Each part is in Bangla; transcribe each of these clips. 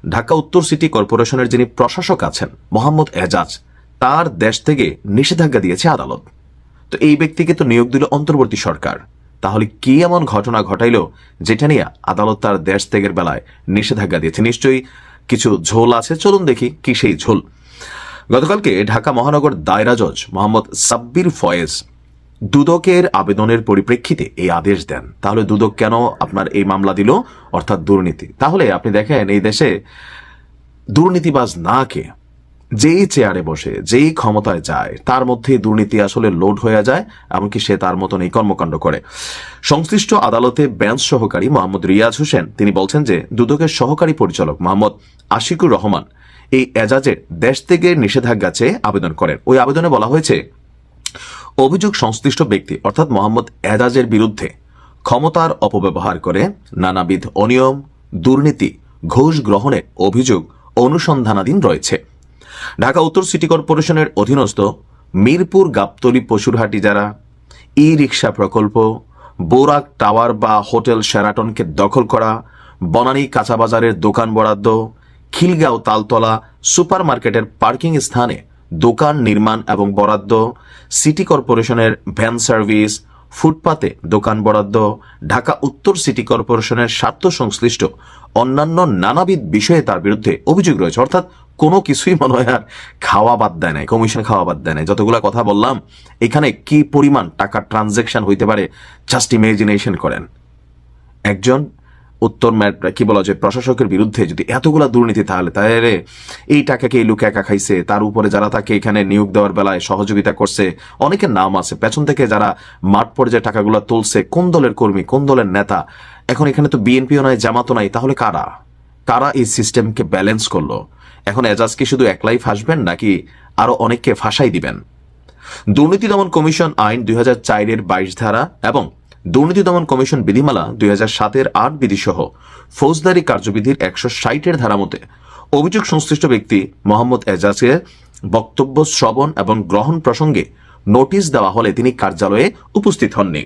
ঢাকা উত্তর সিটি কর্পোরেশনের যিনি প্রশাসক আছেন মোহাম্মদ এজাজ, তার দেশ থেকে নিষেধাজ্ঞা দিয়েছে আদালত। তো এই ব্যক্তিকে তো নিয়োগ দিল অন্তর্বর্তী সরকার, তাহলে কি এমন ঘটনা ঘটাইল যেটা নিয়ে আদালত তার দেশ ত্যাগের বেলায় নিষেধাজ্ঞা দিয়েছে? নিশ্চয়ই কিছু ঝোল আছে, চলুন দেখি কি সেই ঝোল। গতকালকে ঢাকা মহানগর দায়রা জজ মোহাম্মদ সাব্বির ফয়েজ দুদকের আবেদনের পরিপ্রেক্ষিতে এই আদেশ দেন। তাহলে দুদক কেন আপনার এই মামলা দিল, অর্থাৎ দুর্নীতি? তাহলে আপনি দেখেন এই দেশে দুর্নীতিবাজ না কে, যেই চেয়ারে বসে যেই ক্ষমতায় যায় তার মধ্যে দুর্নীতি আসলে লোড হয়ে যায়, এমনকি সে তার মতন এই কর্মকাণ্ড করে। সংশ্লিষ্ট আদালতে বেঞ্চ সহকারী মোহাম্মদ রিয়াজ হোসেন তিনি বলছেন যে দুদকের সহকারী পরিচালক মোহাম্মদ আশিকুর রহমান এই এজাজের দেশ থেকে নিষেধাজ্ঞা চেয়ে আবেদন করেন। ওই আবেদনে বলা হয়েছে অভিযোগ সংশ্লিষ্ট ব্যক্তি অর্থাৎ মোহাম্মদ এজাজের বিরুদ্ধে ক্ষমতার অপব্যবহার করে নানাবিধ অনিয়ম, দুর্নীতি, ঘুষ গ্রহণের অভিযোগ অনুসন্ধানাধীন রয়েছে। ঢাকা উত্তর সিটি কর্পোরেশনের অধীনস্থ মিরপুর গাবতলী পশুরহাটি যারা, ই রিক্সা প্রকল্প, বোরাক টাওয়ার বা হোটেল শেরাটনকে দখল করা, বনানী কাঁচাবাজারের দোকান বরাদ্দ, খিলগাঁও তালতলা সুপার মার্কেটের পার্কিং স্থানে দোকান নির্মাণ এবং বরাদ্দ, সিটি কর্পোরেশনের ভ্যান সার্ভিস, ফুটপাতে দোকান বরাদ্দ, ঢাকা উত্তর সিটি কর্পোরেশনের স্বার্থ সংশ্লিষ্ট অন্যান্য নানাবিধ বিষয়ে তার বিরুদ্ধে অভিযোগ রয়েছে। অর্থাৎ কোনো কিছুই মনে হয় আর খাওয়া বাদ দেয় নাই, কমিশন খাওয়া বাদ দেয় নাই। যতগুলা কথা বললাম, এখানে কি পরিমাণ টাকা ট্রানজেকশন হইতে পারে জাস্ট ইমেজিনেশন করেন। একজন উত্তর কি বলা যায় প্রশাসকের বিরুদ্ধে যদি এতগুলা দুর্নীতি, তাহলে এই টাকাকে এই লোক একা খাইছে, তার উপরে যারা তাকে এখানে নিয়োগ দেওয়ার বেলায় সহযোগিতা করছে অনেকের নাম আছে, পেছন থেকে যারা মাঠ পর্যায়ে টাকাগুলো তুলছে, কোন দলের কর্মী, কোন দলের নেতা। এখন এখানে তো বিএনপিও নাই, জামাতও নাই, তাহলে কারা কারা এই সিস্টেমকে ব্যালেন্স করলো? এখন এজাজ কি শুধু একলাই ফাঁসবেন নাকি আরো অনেককে ফাঁসাই দিবেন? দুর্নীতি দমন কমিশন আইন 2004-এর 22 ধারা এবং দুর্নীতি দমন কমিশন বিধিমালা 2007-এর 8 বিধি সহ ফৌজদারি কার্যবিধির 160-এর ধারা মতে অভিযোগ সংশ্লিষ্ট ব্যক্তি মোহাম্মদ এজাজকে বক্তব্য শ্রবণ এবং গ্রহণ প্রসঙ্গে নোটিশ দেওয়া হলে তিনি কার্যালয়ে উপস্থিত হননি।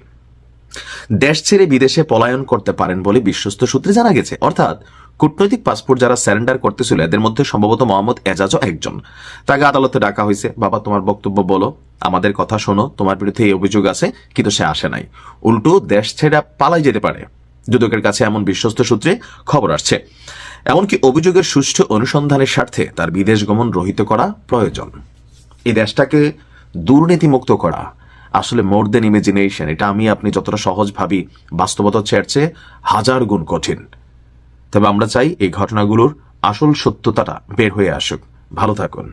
দেশ ছেড়ে বিদেশে পলায়ন করতে পারেন বলে বিশ্বস্ত সূত্রে জানা গেছে। অর্থাৎ কূটনৈতিক পাসপোর্ট যারা স্যারেন্ডার করতেছিল এদের মধ্যে সম্ভবত মোহাম্মদ এজাজও একজন। তাকে আদালতে ডাকা হয়েছে, বাবা তোমার বক্তব্য বলো, আমাদের কথা শোনো, তোমার বিরুদ্ধে এই অভিযোগ আছে, কিন্তু সে আসে নাই। উল্টো দেশ ছেড়ে পালাই যেতে পারে, দুদকের কাছে এমন বিশ্বস্ত সূত্রে খবর আসছে। এমনকি অভিযোগের সুষ্ঠু অনুসন্ধানের স্বার্থে তার বিদেশ গমন রহিত করা প্রয়োজন। এই দেশটাকে দুর্নীতিমুক্ত করা আসলে মোর দেন ইমেজিনেশন। এটা আমি আপনি যতটা সহজ ভাবি, বাস্তবতা চেয়ে 1000 গুণ কঠিন। তবে আমরা চাই এই ঘটনাগুলোর আসল সত্যতাটা বের হয়ে আসুক। ভালো থাকুন।